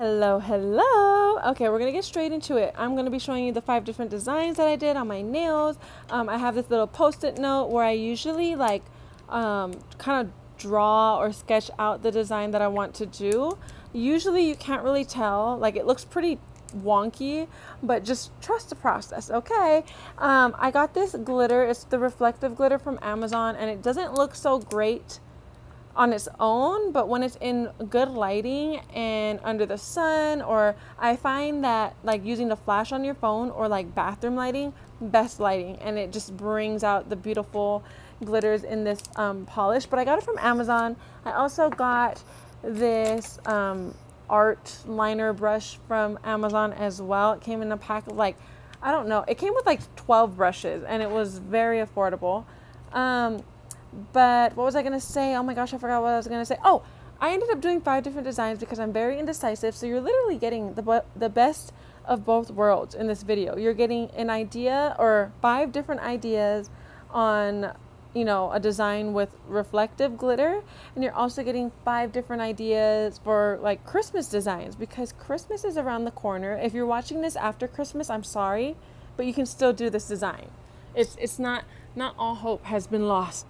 Hello. Okay, we're gonna get straight into it. I'm gonna be showing you the 5 different designs that I did on my nails. I have this little post-it note where I usually kind of draw or sketch out the design that I want to do. Usually you can't really tell, like it looks pretty wonky, but just trust the process, okay? I got this glitter. It's the reflective glitter from Amazon, and it doesn't look so great on its own, but when it's in good lighting and under the sun, or I find that like using the flash on your phone or like bathroom lighting, best lighting, and it just brings out the beautiful glitters in this polish. But I got it from Amazon. I also got this art liner brush from Amazon as well. It came in a pack of like, I don't know, it came with like 12 brushes and it was very affordable. But what was I going to say? Oh my gosh, I forgot what I was going to say. Oh, I ended up doing 5 different designs because I'm very indecisive. So you're literally getting the best of both worlds in this video. You're getting an idea or 5 different ideas on, a design with reflective glitter. And you're also getting 5 different ideas for like Christmas designs because Christmas is around the corner. If you're watching this after Christmas, I'm sorry, but you can still do this design. It's not all hope has been lost.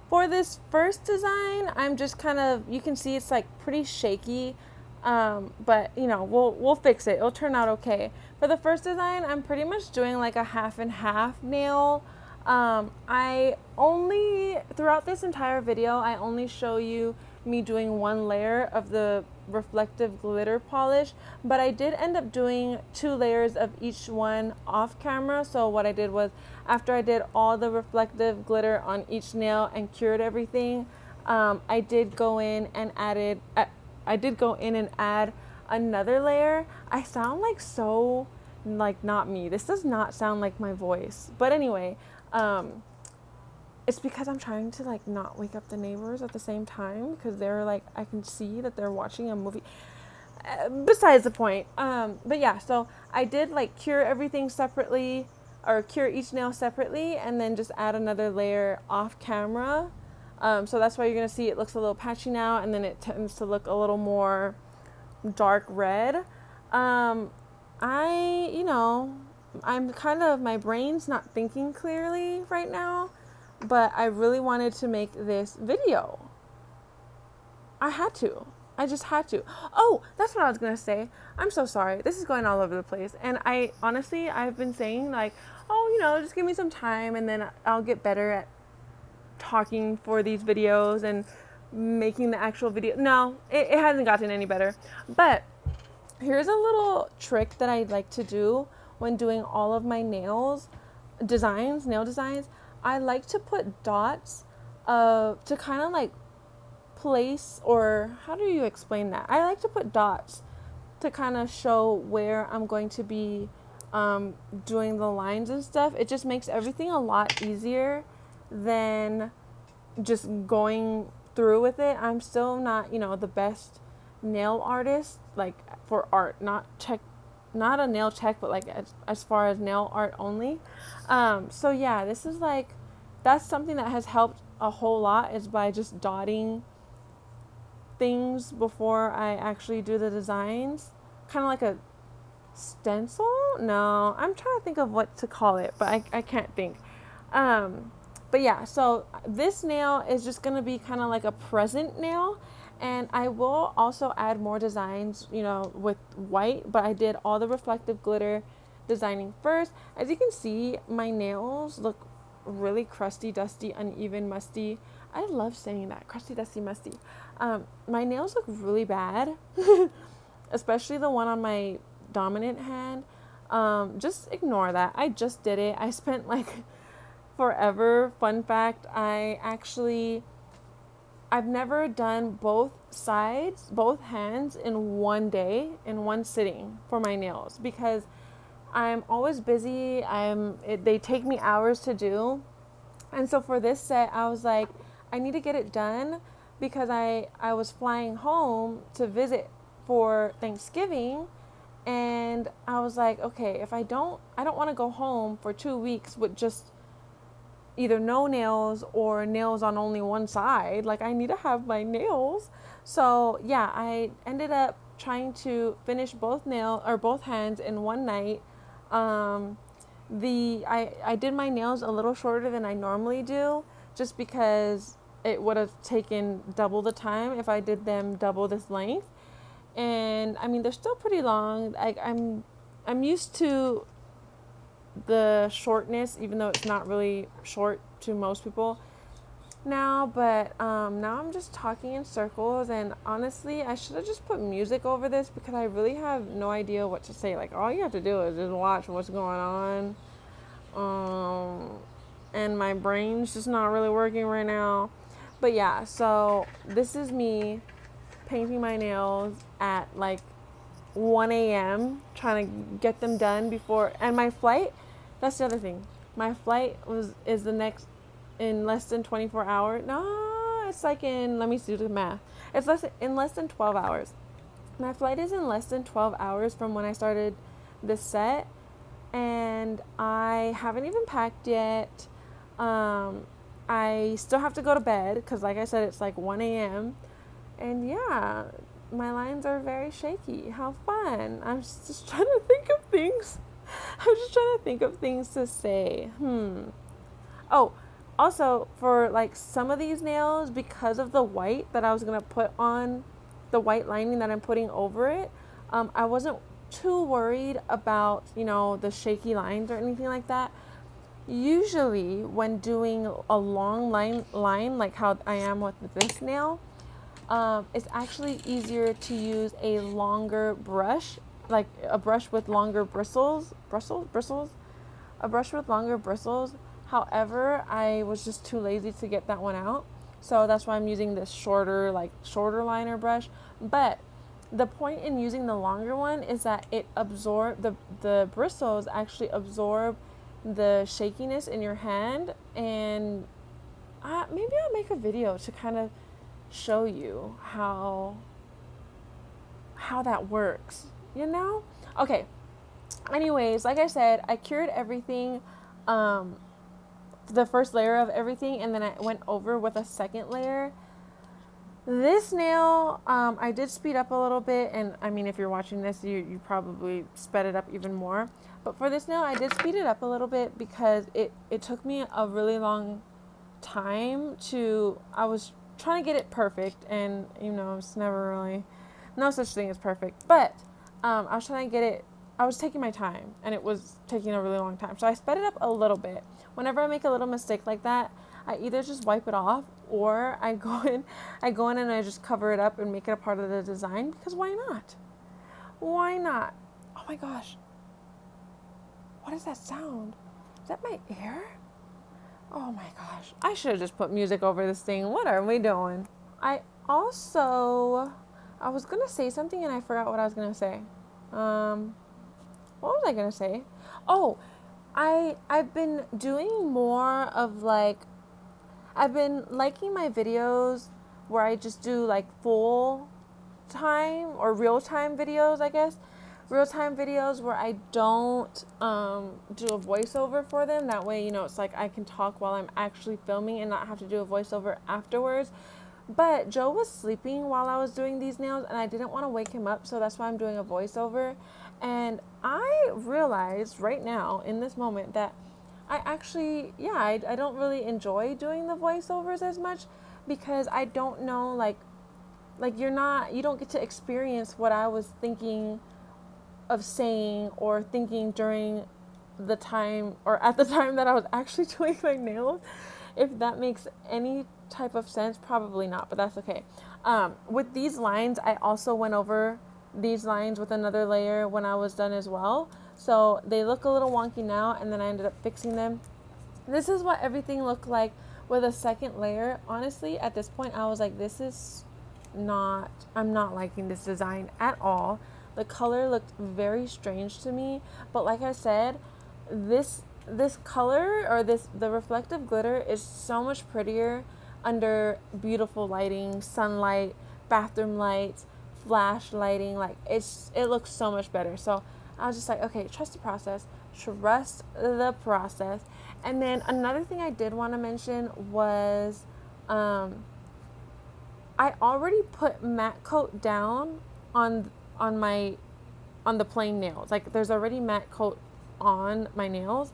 For this first design, I'm just kind of, you can see it's like pretty shaky, but we'll fix it. It'll turn out okay. For the first design, I'm pretty much doing like a half and half nail. Throughout this entire video, I only show you me doing one layer of the reflective glitter polish, but I did end up doing 2 layers of each one off camera. So what I did was, after I did all the reflective glitter on each nail and cured everything, I did go in and add another layer. I sound like so like not me. This does not sound like my voice, but anyway, it's because I'm trying to like not wake up the neighbors at the same time because they're like, I can see that they're watching a movie. Besides the point. But yeah, so I did like cure everything separately, or cure each nail separately, and then just add another layer off camera. So that's why you're gonna see it looks a little patchy now, and then it tends to look a little more dark red. I'm kind of, my brain's not thinking clearly right now, but I really wanted to make this video. I just had to. Oh, that's what I was going to say. I'm so sorry. This is going all over the place. And I've been saying like, oh, just give me some time and then I'll get better at talking for these videos and making the actual video. No, it hasn't gotten any better. But here's a little trick that I like to do when doing all of my nail designs. I like to put dots to kind of like place, or how do you explain that? I like to put dots to kind of show where I'm going to be doing the lines and stuff. It just makes everything a lot easier than just going through with it. I'm still not, the best nail artist, like for art, not a nail tech, but like as far as nail art only. So yeah, this is like, that's something that has helped a whole lot, is by just dotting things before I actually do the designs. Kind of like a stencil? No, I'm trying to think of what to call it, but I can't think. But yeah, so this nail is just going to be kind of like a present nail. And I will also add more designs, with white, but I did all the reflective glitter designing first. As you can see, my nails look really crusty, dusty, uneven, musty. I love saying that, crusty, dusty, musty. My nails look really bad, especially the one on my dominant hand. Just ignore that. I just did it. I spent like forever. Fun fact, I've never done both hands in one day, in one sitting for my nails, because I'm always busy. They take me hours to do. And so for this set, I was like, I need to get it done because I was flying home to visit for Thanksgiving. And I was like, okay, I don't want to go home for 2 weeks with just either no nails or nails on only one side. Like, I need to have my nails. So yeah, I ended up trying to finish both hands in one night. I did my nails a little shorter than I normally do, just because it would have taken double the time if I did them double this length. And I mean, they're still pretty long. I'm used to the shortness, even though it's not really short to most people now. But now I'm just talking in circles, and honestly, I should have just put music over this because I really have no idea what to say. Like, all you have to do is just watch what's going on. And my brain's just not really working right now. But yeah, so this is me painting my nails at like 1 a.m. trying to get them done before, and my flight, that's the other thing. My flight is the next in less than 24 hours. No, it's like in, let me do the math. It's in less than 12 hours. My flight is in less than 12 hours from when I started this set, and I haven't even packed yet. I still have to go to bed because, like I said, it's like 1 a.m. And yeah, my lines are very shaky. How fun. I'm just trying to think of things. I'm just trying to think of things to say. Oh, also, for like some of these nails, because of the white that I was going to put on, the white lining that I'm putting over it, I wasn't too worried about, the shaky lines or anything like that. Usually when doing a long line like how I am with this nail, it's actually easier to use a longer brush, like a brush with longer bristles. A brush with longer bristles. However, I was just too lazy to get that one out. So that's why I'm using this shorter liner brush. But the point in using the longer one is that it the bristles actually absorb the shakiness in your hand, and maybe I'll make a video to kind of show you how that works, Okay. Anyways, like I said, I cured everything, the first layer of everything, and then I went over with a second layer. This nail, I did speed up a little bit, and I mean, if you're watching this, you probably sped it up even more. But for this nail, I did speed it up a little bit because it took me a really long time I was trying to get it perfect, and it's never really, no such thing as perfect, but I was trying to get it, I was taking my time, and it was taking a really long time, so I sped it up a little bit. Whenever I make a little mistake like that, I either just wipe it off, or I go in and I just cover it up and make it a part of the design, because why not? Oh my gosh, what is that sound? Is that my ear? Oh my gosh. I should have just put music over this thing. What are we doing? I was going to say something and I forgot what I was going to say. What was I going to say? Oh, I've been doing more of I've been liking my videos where I just do like full time or real time videos, I guess. Real-time videos where I don't do a voiceover for them. That way, it's like I can talk while I'm actually filming and not have to do a voiceover afterwards. But Joe was sleeping while I was doing these nails, and I didn't want to wake him up, so that's why I'm doing a voiceover. And I realized right now, in this moment, that I actually, I don't really enjoy doing the voiceovers as much, because I don't know, you don't get to experience what I was thinking of saying or thinking during the time, or at the time that I was actually doing my nails. If that makes any type of sense, probably not, but that's okay. With these lines, I also went over these lines with another layer when I was done as well. So they look a little wonky now, and then I ended up fixing them. This is what everything looked like with a second layer. Honestly, at this point, I was like, I'm not liking this design at all. The color looked very strange to me, but like I said, this color, or the reflective glitter, is so much prettier under beautiful lighting, sunlight, bathroom lights, flash lighting. It looks so much better. So I was just like, okay, trust the process. And then another thing I did want to mention was, I already put matte coat down on on the plain nails. Like there's already matte coat on my nails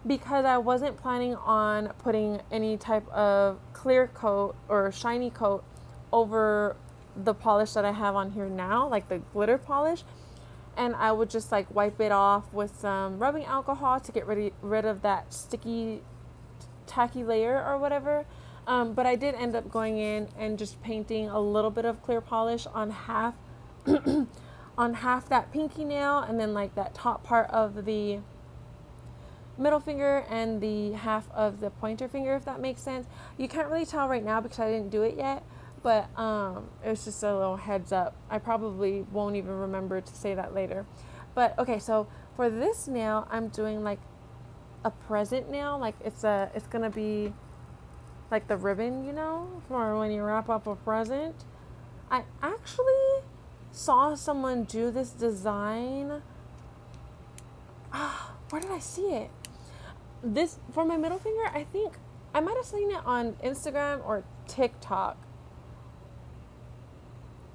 because I wasn't planning on putting any type of clear coat or shiny coat over the polish that I have on here now, like the glitter polish. And I would just like wipe it off with some rubbing alcohol to get rid of that sticky, tacky layer or whatever. But I did end up going in and just painting a little bit of clear polish on half on half that pinky nail, and then like that top part of the middle finger and the half of the pointer finger, if that makes sense. You can't really tell right now because I didn't do it yet, but it's just a little heads up. I probably won't even remember to say that later. But okay, so for this nail, I'm doing like a present nail. Like it's gonna be like the ribbon, you know, for when you wrap up a present. I actually saw someone do this design. Where did I see it? This for my middle finger, I think I might have seen it on Instagram or TikTok.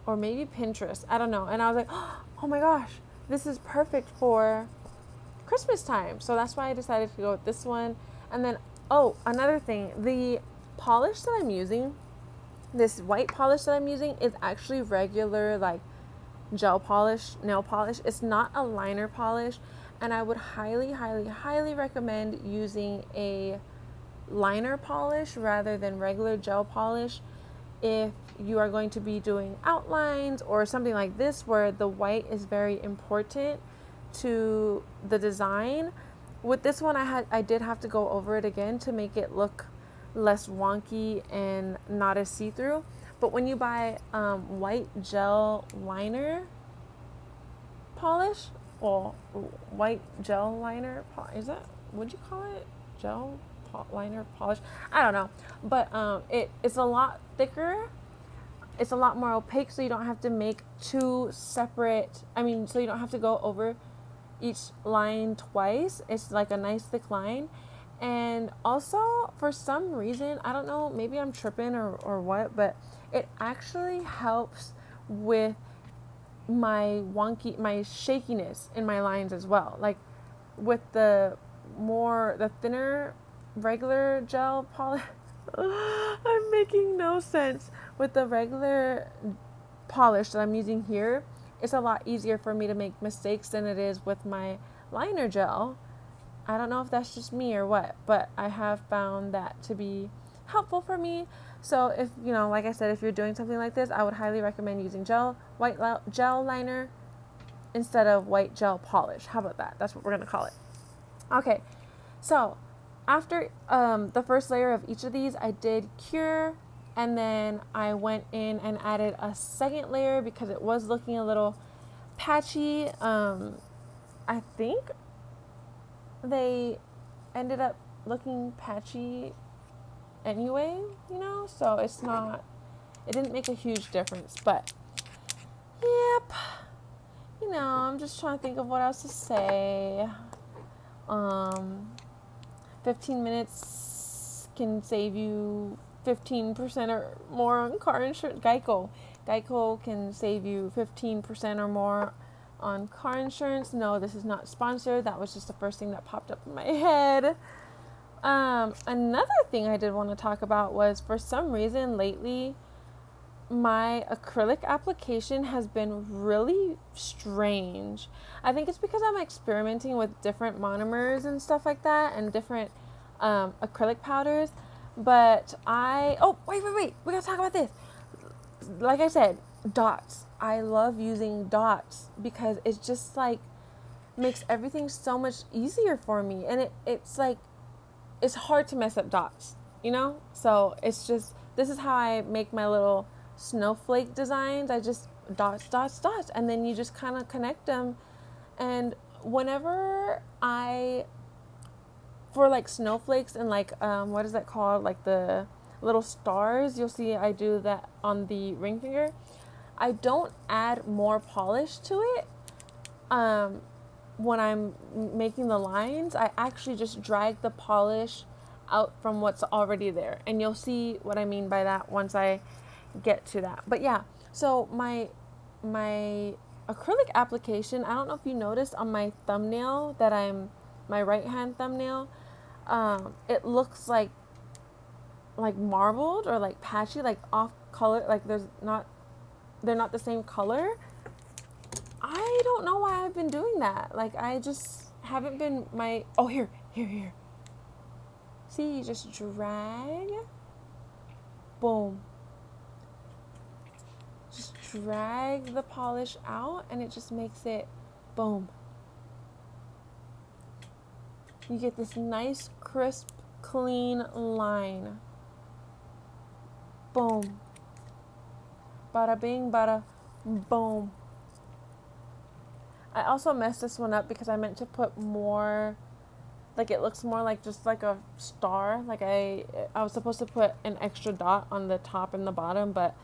Or maybe Pinterest. I don't know. And I was like, oh my gosh, this is perfect for Christmas time. So that's why I decided to go with this one. And then, oh, another thing, the polish that I'm using, this white polish that I'm using is actually regular like gel polish, nail polish. It's not a liner polish. And I would highly, highly, highly recommend using a liner polish rather than regular gel polish if you are going to be doing outlines or something like this where the white is very important to the design. With this one, I did have to go over it again to make it look less wonky and not as see-through. But when you buy white gel liner polish, or white gel liner, is that, what'd you call it? Gel liner polish? I don't know. But it's a lot thicker. It's a lot more opaque, so you don't have to make two separate, so you don't have to go over each line twice. It's like a nice thick line. And also, for some reason, I don't know, maybe I'm tripping or what, but it actually helps with my shakiness in my lines as well. Like with the thinner regular gel polish, I'm making no sense. With the regular polish that I'm using here, it's a lot easier for me to make mistakes than it is with my liner gel. I don't know if that's just me or what, but I have found that to be helpful for me. So if, like I said, if you're doing something like this, I would highly recommend using white gel liner instead of white gel polish. How about that? That's what we're going to call it. Okay, so after the first layer of each of these, I did cure, and then I went in and added a second layer because it was looking a little patchy. I think they ended up looking patchy anyway, so it didn't make a huge difference, but yep, I'm just trying to think of what else to say. 15 minutes can save you 15% or more on car insurance. Geico can save you 15% or more on car insurance. No, this is not sponsored. That was just the first thing that popped up in my head. Another thing I did want to talk about was, for some reason lately, my acrylic application has been really strange. I think it's because I'm experimenting with different monomers and stuff like that, and different acrylic powders. But wait, we gotta talk about this. Like I said, dots. I love using dots because it just like makes everything so much easier for me, and it's like, it's hard to mess up dots, so it's just, this is how I make my little snowflake designs. I just dots, and then you just kind of connect them. And whenever for like snowflakes and like what is that called, like the little stars, you'll see I do that on the ring finger. I don't add more polish to it when I'm making the lines. I actually just drag the polish out from what's already there, and you'll see what I mean by that once I get to that. But yeah, so my acrylic application. I don't know if you noticed on my thumbnail that my right hand thumbnail, it looks like marbled or like patchy, like off color, like they're not the same color. I don't know why I've been doing that. Like I just haven't been here. See, you just drag, boom. Just drag the polish out and it just makes it boom. You get this nice, crisp, clean line. Boom. Bada bing, bada boom. I also messed this one up because I meant to put more, like it looks more like just like a star. Like I was supposed to put an extra dot on the top and the bottom, but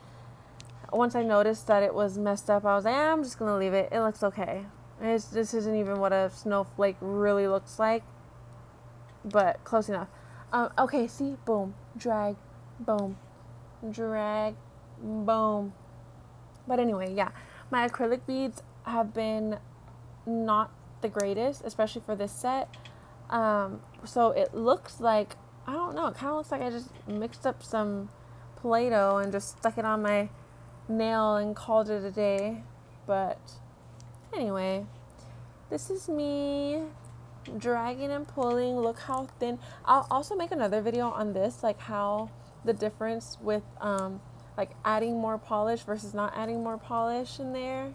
once I noticed that it was messed up, I was like, I'm just going to leave it. It looks okay. This isn't even what a snowflake really looks like, but close enough. Okay, see? Boom. Drag. Boom. Drag. Boom. But anyway, yeah. My acrylic beads have been not the greatest, especially for this set. So it looks like, I don't know, it kind of looks like I just mixed up some Play-Doh and just stuck it on my nail and called it a day. But anyway, this is me dragging and pulling. Look how thin. I'll also make another video on this, like how the difference with like adding more polish versus not adding more polish in there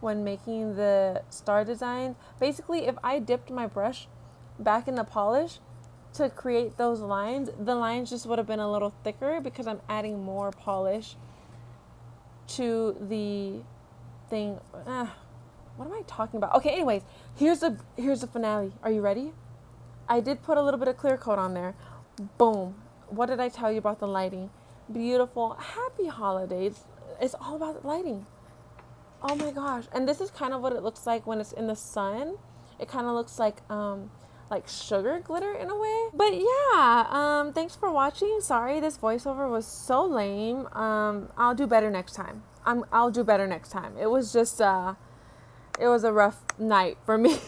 when making the star design. Basically, if I dipped my brush back in the polish to create those lines, the lines just would have been a little thicker because I'm adding more polish to the thing. What am I talking about? Okay, anyways, here's the finale. Are you ready? I did put a little bit of clear coat on there. Boom. What did I tell you about the lighting? Beautiful. Happy holidays. It's all about the lighting. Oh my gosh. And this is kind of what it looks like when it's in the sun. It kind of looks like sugar glitter in a way. But yeah, thanks for watching. Sorry this voiceover was so lame. I'll do better next time. I'll do better next time. It was just it was a rough night for me.